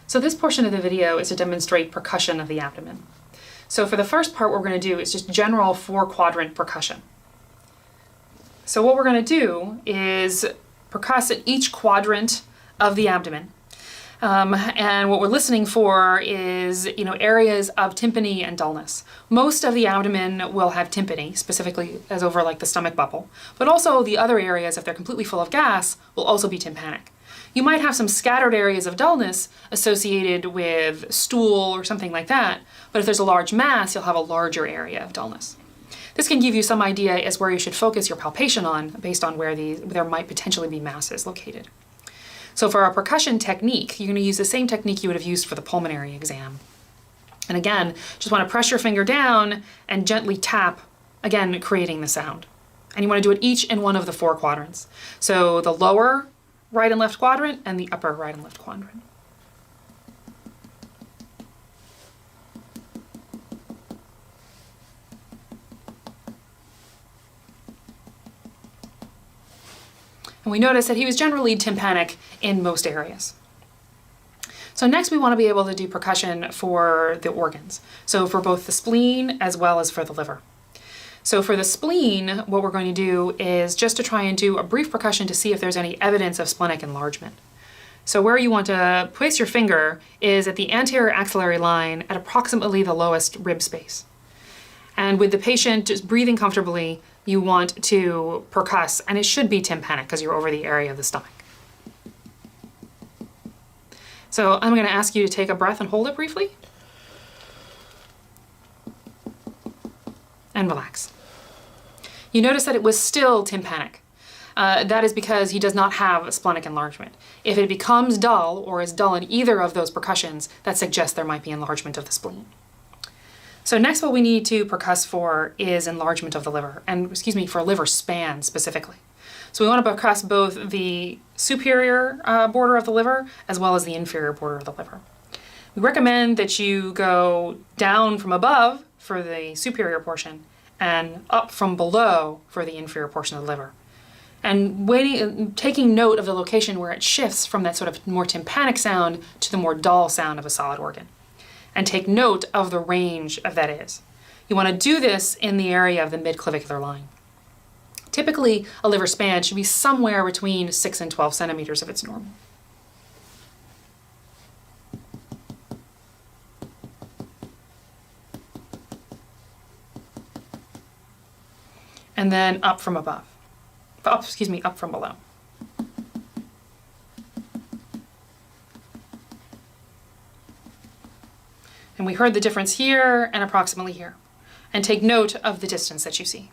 So this portion of the video is to demonstrate percussion of the abdomen. So for the first part, what we're going to do is just general 4-quadrant percussion. So what we're going to do is percuss at each quadrant of the abdomen. And what we're listening for is, areas of tympany and dullness. Most of the abdomen will have tympany, specifically as over like the stomach bubble, but also the other areas, if they're completely full of gas, will also be tympanic. You might have some scattered areas of dullness associated with stool or something like that, but if there's a large mass, you'll have a larger area of dullness. This can give you some idea as where you should focus your palpation on based on where there might potentially be masses located. So for our percussion technique, you're going to use the same technique you would have used for the pulmonary exam. And again, just want to press your finger down and gently tap, again, creating the sound. And you want to do it each in one of the 4 quadrants. So the lower right and left quadrant and the upper right and left quadrant. And we notice that he was generally tympanic in most areas. So next we want to be able to do percussion for the organs. So for both the spleen as well as for the liver. So for the spleen, what we're going to do is just to try and do a brief percussion to see if there's any evidence of splenic enlargement. So where you want to place your finger is at the anterior axillary line at approximately the lowest rib space. And with the patient just breathing comfortably, you want to percuss, and it should be tympanic because you're over the area of the stomach. So I'm going to ask you to take a breath and hold it briefly. And relax. You notice that it was still tympanic. That is because he does not have a splenic enlargement. If it becomes dull or is dull in either of those percussions, that suggests there might be enlargement of the spleen. So next what we need to percuss for is enlargement of the liver, and for liver span specifically. So we want to percuss both the superior border of the liver as well as the inferior border of the liver. We recommend that you go down from above for the superior portion and up from below for the inferior portion of the liver. And taking note of the location where it shifts from that sort of more tympanic sound to the more dull sound of a solid organ. And take note of the range of that is. You want to do this in the area of the midclavicular line. Typically, a liver span should be somewhere between 6 and 12 centimeters if it's normal. And then up from above. Up from below. And we heard the difference here and approximately here. And take note of the distance that you see.